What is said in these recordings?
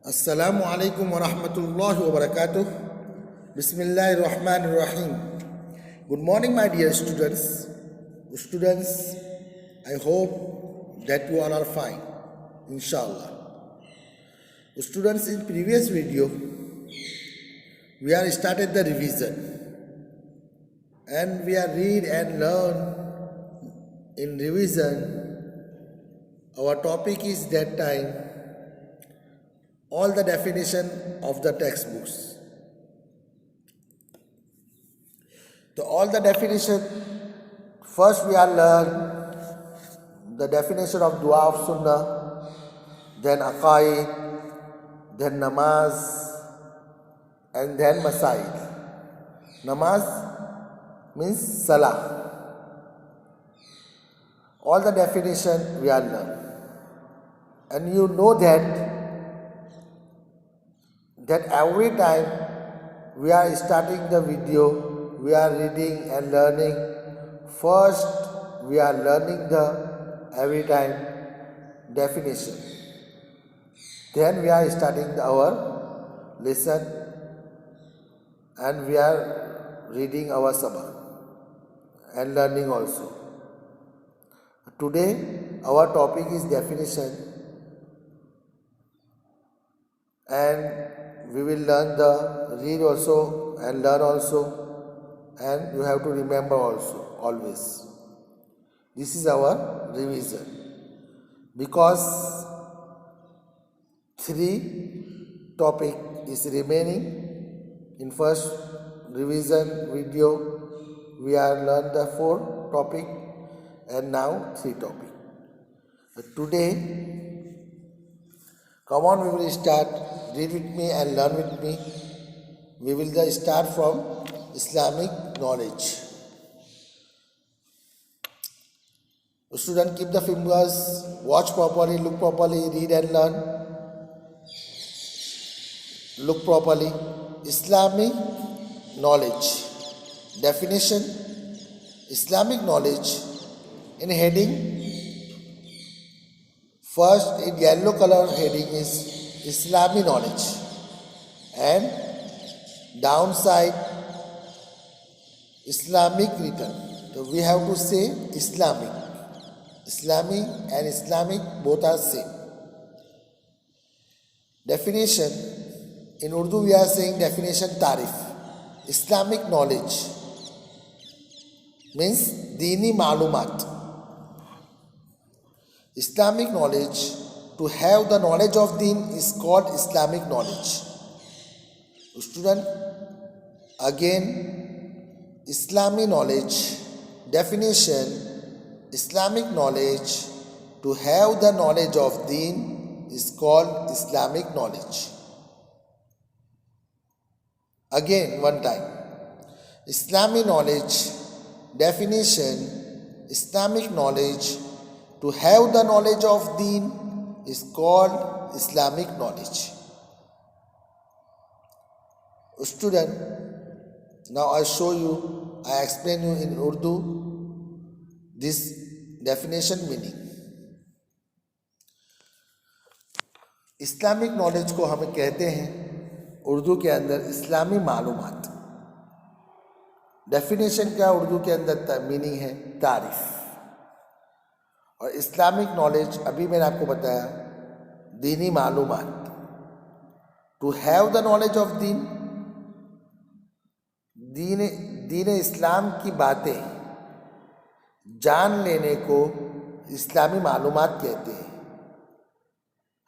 Assalamu alaikum wa rahmatullahi wa barakatuh. Bismillahir Rahmanir Rahim. Good morning, my dear students. Students, I hope that you all are fine, inshallah. Students, in previous video, we are started the revision and we are read and learn in revision. Our topic is that time all the definition of the textbooks. So all the definition, first we are learn the definition of dua of sunnah, then aqaid, then namaz, and then masail. Namaz means salah. All the definition we are learn. And you know that every time we are starting the video, we are reading and learning. First, we are learning the every time definition. Then we are starting our lesson and we are reading our sabak and learning also. Today, our topic is definition, and we will learn the read also and learn also, and you have to remember also always. This is our revision because 3 topic is remaining. In first revision video we are learned the 4 topic and now 3 topic. Today, come on, we will start. Read with me and learn with me. We will start from Islamic knowledge. Student, keep the fingers, watch properly, look properly, read and learn. Look properly. Islamic knowledge. Definition. Islamic knowledge. In heading, first in yellow color heading is Islamic knowledge, and downside Islamic written. So we have to say Islamic. Islamic and Islamic both are same. Definition. In Urdu we are saying definition tarif. Islamic knowledge means Dini malumat. Islamic knowledge, to have the knowledge of deen is called Islamic knowledge. Student, again, Islamic knowledge, definition, Islamic knowledge, to have the knowledge of deen is called Islamic knowledge. Again, one time. Islamic knowledge, definition, Islamic knowledge, to have the knowledge of deen is called Islamic knowledge. Student, now I show you, I explain you in Urdu this definition meaning. Islamic knowledge को हम कहते हैं उर्दू के अंदर इस्लामी मालूमात. Definition का उर्दू के अंदर मीनिंग है तारीफ. और इस्लामिक नॉलेज अभी मैंने आपको बताया दीनी मालूमात. To have the knowledge of दीन इस्लाम की बातें जान लेने को इस्लामी मालूमात कहते हैं.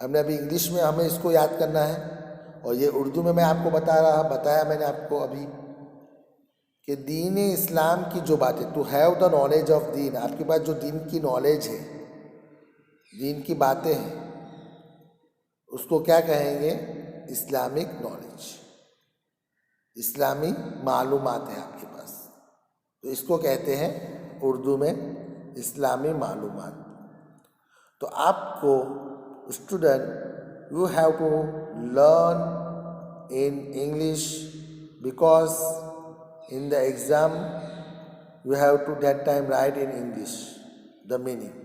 हमने अभी इंग्लिश में हमें इसको याद करना है और ये उर्दू में मैं आपको बताया मैंने आपको अभी कि दीन इस्लाम की जो बातें, to have the knowledge of दीन, आपके पास जो दीन की नॉलेज है, दीन की बातें हैं, उसको क्या कहेंगे? Islamic knowledge. इस्लामी मालूमात है आपके पास, तो इसको कहते हैं उर्दू में इस्लामी मालूमात. तो आपको student, you have to learn in English because in the exam you have to that time write in English the meaning.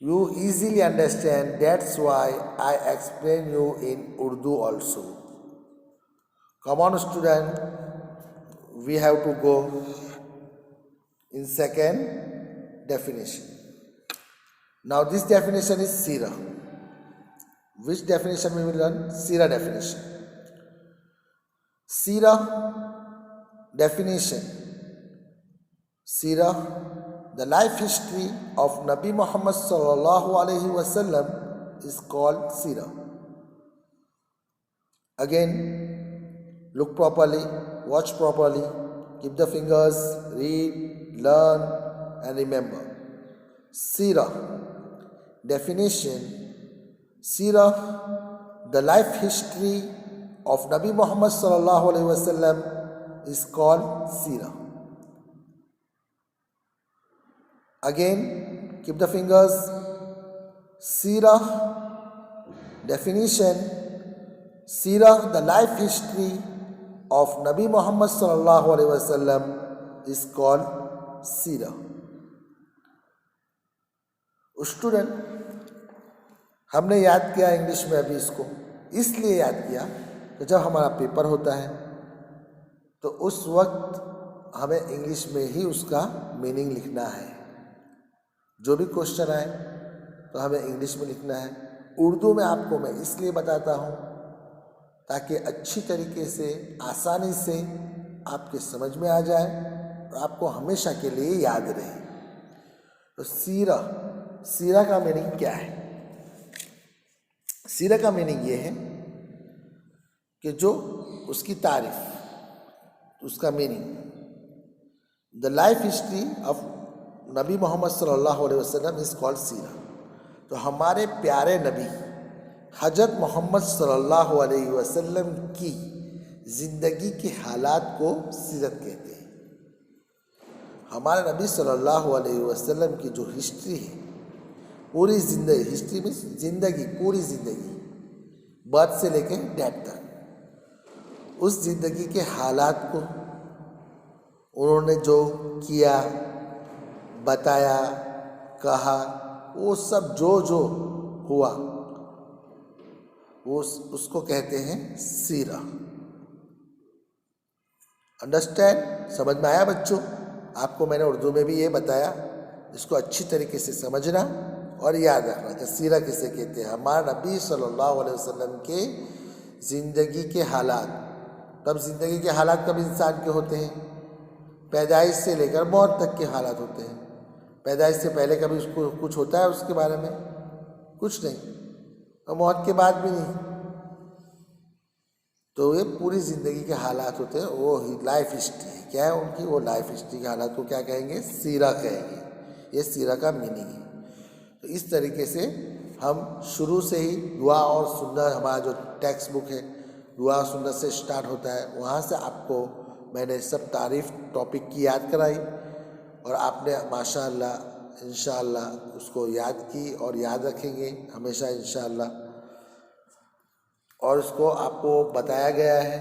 You easily understand. That's why I explain you in Urdu also. Come on, student. We have to go in second definition. Now this definition is Sira. Which definition we will learn? Sira definition. Sira definition. Sira, the life history of Nabi Muhammad sallallahu alaihi wasallam is called Sira. Again, look properly, watch properly, keep the fingers, read, learn and remember. Sira definition. Sira, the life history of Nabi Muhammad sallallahu alaihi wasallam is called Sira. Again, keep the fingers. Sira definition. Sira, the life history of Nabi Muhammad sallallahu alaihi wasallam is called Sira. Student, हमने याद किया English में अभी इसको इसलिए याद किया कि जब हमारा पेपर होता है तो उस वक्त हमें इंग्लिश में ही उसका मीनिंग लिखना है। जो भी क्वेश्चन आए तो हमें इंग्लिश में लिखना है। उर्दू में आपको मैं इसलिए बताता हूँ ताकि अच्छी तरीके से, आसानी से आपके समझ में आ जाए और आपको हमेशा के लिए याद रहे। तो सीरा, सीरा का मीनिंग क्या है? सीरा का मीनिंग ये है कि जो उसकी तारीफ, उसका meaning, the life history of नबी मोहम्मद सल्लल्लाहु अलैहि वसल्लम इज कॉल्ड सीरा। तो हमारे प्यारे नबी हजरत मोहम्मद सल्लल्लाहु अलैहि वसल्लम की ज़िंदगी के हालात को सीरत कहते हैं। हमारे नबी सल्लल्लाहु अलैहि वसल्लम की जो हिस्ट्री है, पूरी ज़िंदगी, हिस्ट्री में ज़िंदगी, पूरी ज़िंदगी, बर्थ से लेकर डेथ तक, उस ज़िंदगी के हालात को उन्होंने जो किया, बताया, कहा, वो सब जो जो हुआ वो उसको कहते हैं सीरा। अंडरस्टैंड? समझ में आया बच्चों? आपको मैंने उर्दू में भी ये बताया, इसको अच्छी तरीके से समझना और याद रखना कि सीरा किसे कहते हैं। हमारे नबी सल्लल्लाहु अलैहि वसल्लम के ज़िंदगी के हालात। तब ज़िंदगी के हालात कब इंसान के होते हैं? पैदाइश से लेकर मौत तक के हालात होते हैं। पैदाइश से पहले कभी उसको कुछ होता है उसके बारे में? कुछ नहीं, और मौत के बाद भी नहीं। तो ये पूरी ज़िंदगी के हालात होते हैं, वो लाइफ हिस्ट्री है। क्या है उनकी? वो लाइफ हिस्ट्री के हालात को क्या कहेंगे? सीरा कहेंगे। ये सीरा का मीनिंग है। तो इस तरीके से हम शुरू से ही दुआ और सुन्नत, हमारा जो टेक्स्ट बुक है दुआ और सुन्नत से स्टार्ट होता है, वहाँ से आपको मैंने सब तारीफ़ टॉपिक की याद कराई और आपने माशाअल्लाह इंशाअल्लाह उसको याद की और याद रखेंगे हमेशा इंशाअल्लाह। और उसको आपको बताया गया है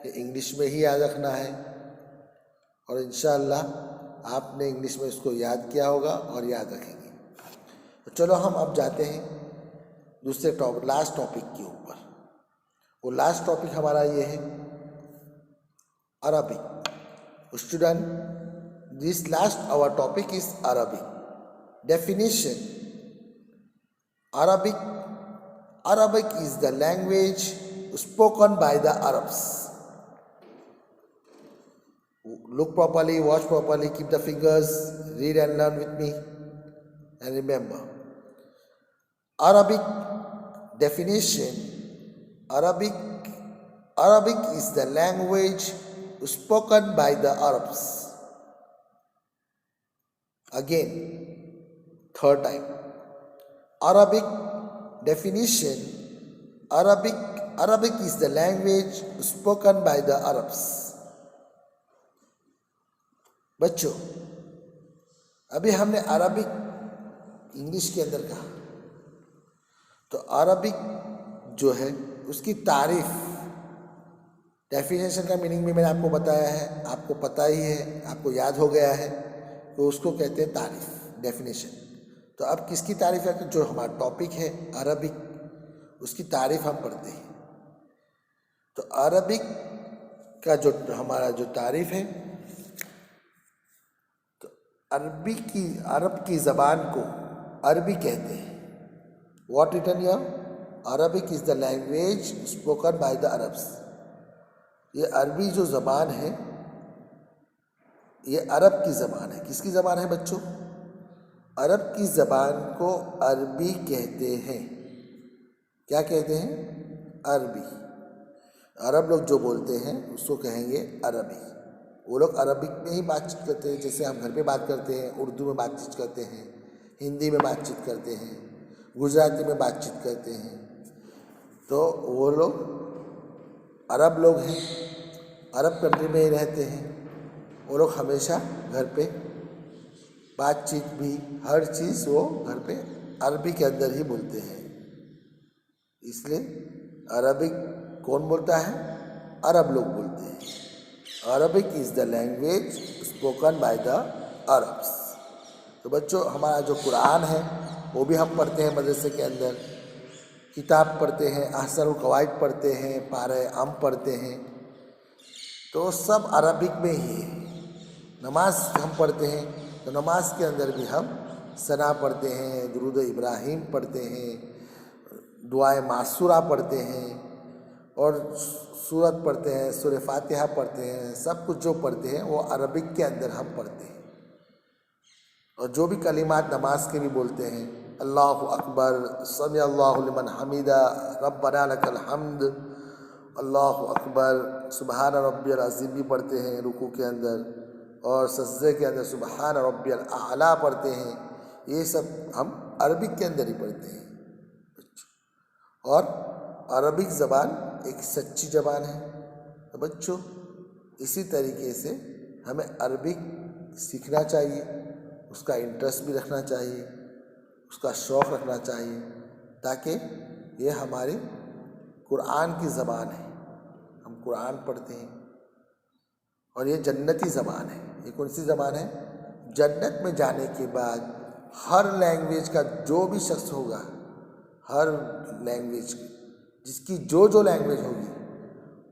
कि इंग्लिश में ही याद रखना है और इंशाअल्लाह आपने इंग्लिश में इसको याद किया होगा और याद रखेंगे। तो चलो हम अब जाते हैं दूसरे टॉपिक, लास्ट टॉपिक के ऊपर। वो लास्ट टॉपिक हमारा ये है Arabic. Student, this last hour topic is Arabic. Definition: Arabic is the language spoken by the Arabs. Look properly, watch properly, keep the fingers, read and learn with me and remember. Arabic definition: Arabic is the language spoken by the Arabs. Again, third time. Arabic definition: Arabic is the language spoken by the Arabs. बच्चों, अभी हमने Arabic English के अंदर कहा, तो Arabic जो है उसकी तारीफ, डेफिनेशन का मीनिंग भी मैंने आपको बताया है, आपको पता ही है, आपको याद हो गया है, तो उसको कहते हैं तारीफ, डेफिनेशन। तो अब किसकी तारीफ है? जो हमारा टॉपिक है अरबिक, उसकी तारीफ हम पढ़ते हैं। तो अरबिक का जो हमारा जो तारीफ है, तो अरब की ज़बान को अरबी कहते हैं। What written here? Arabic is the language spoken by the Arabs. ये अरबी जो ज़बान है, ये अरब की ज़बान है। किसकी ज़बान है बच्चों? अरब की ज़बान को अरबी कहते हैं। क्या कहते हैं? अरबी। अरब लोग जो बोलते हैं उसको कहेंगे अरबी। वो लोग अरबिक में ही बातचीत करते हैं, जैसे हम घर पे बात करते हैं, उर्दू में बातचीत करते हैं, हिंदी में बातचीत करते हैं, गुजराती में बातचीत करते हैं। तो वो लोग अरब लोग हैं, अरब कंट्री में ही रहते हैं। वो लोग हमेशा घर पे बातचीत भी, हर चीज़ वो घर पे अरबी के अंदर ही बोलते हैं। इसलिए अरबिक कौन बोलता है? अरब लोग बोलते हैं। Arabic is the language spoken by the Arabs. तो बच्चों, हमारा जो कुरान है वो भी हम पढ़ते हैं मदरसे के अंदर, किताब पढ़ते हैं, अहसन कवायद पढ़ते हैं, पारे अम पढ़ते हैं, तो सब अरबिक में ही है। नमाज हम पढ़ते हैं तो नमाज के अंदर भी हम सना पढ़ते हैं, दुरूद इब्राहिम पढ़ते हैं, दुआए मासूरा पढ़ते हैं और सूरत पढ़ते हैं, सूरह फातिहा पढ़ते हैं। सब कुछ जो पढ़ते हैं वो अरबिक के अंदर हम पढ़ते हैं। और जो भी कलिमात नमाज के भी बोलते हैं, अल्लाहु अकबर, समी अल्लाहु लिमन हमीदा, रब्बना लकल हम्द, अल्लाहु अकबर, सुबहान रब्बियल अज़ीम भी पढ़ते हैं रुकू के अंदर, और सज्जे के अंदर सुबहान रब्बियल आला पढ़ते हैं। ये सब हम अरबिक के अंदर ही पढ़ते हैं। और अरबिक ज़बान एक सच्ची ज़बान है। तो बच्चों, इसी तरीके से हमें अरबिक सीखना चाहिए, उसका इंटरेस्ट भी रखना चाहिए, उसका शौक़ रखना चाहिए, ताकि ये हमारे कुरान की ज़बान है। हम कुरान पढ़ते हैं और ये जन्नती ज़बान है। ये कौन सी ज़बान है? जन्नत में जाने के बाद हर लैंग्वेज का जो भी शख्स होगा, हर लैंग्वेज जिसकी जो जो लैंग्वेज होगी,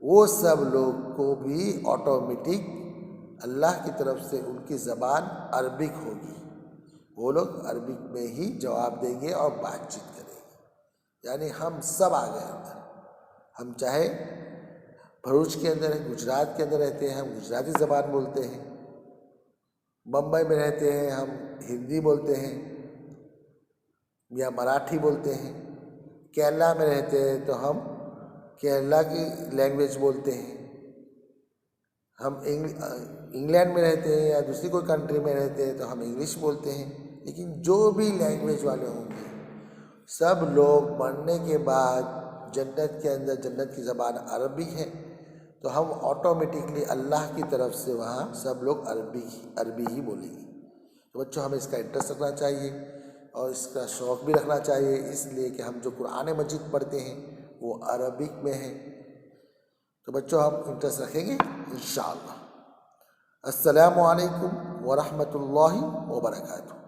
वो सब लोग को भी ऑटोमेटिक अल्लाह की तरफ से उनकी ज़बान अरबिक होगी। वो लोग अरबिक में ही जवाब देंगे और बातचीत करेंगे। यानी हम सब आ गए अंदर। हम चाहे भरूच के अंदर है, गुजरात के अंदर रहते हैं, हम गुजराती ज़बान बोलते हैं। बम्बई में रहते हैं, हम हिंदी बोलते हैं या मराठी बोलते हैं। केरला में रहते हैं तो हम केरला की लैंग्वेज बोलते हैं। हम इंग्लैंड में रहते हैं या दूसरी कोई कंट्री में रहते हैं तो हम इंग्लिश बोलते हैं। लेकिन जो भी लैंग्वेज वाले होंगे, सब लोग मरने के बाद जन्नत के अंदर, जन्नत की ज़बान अरबी है, तो हम ऑटोमेटिकली अल्लाह की तरफ से वहाँ सब लोग अरबी ही बोलेंगे। तो बच्चों, हमें इसका इंटरेस्ट रखना चाहिए और इसका शौक़ भी रखना चाहिए, इसलिए कि हम जो कुरान मजीद पढ़ते हैं वो अरबिक में है। तो बच्चों, हम इंटरेस्ट रखेंगे इंशाअल्लाह। अस्सलामु अलैकुम व रहमतुल्लाहि व बरकातुहू।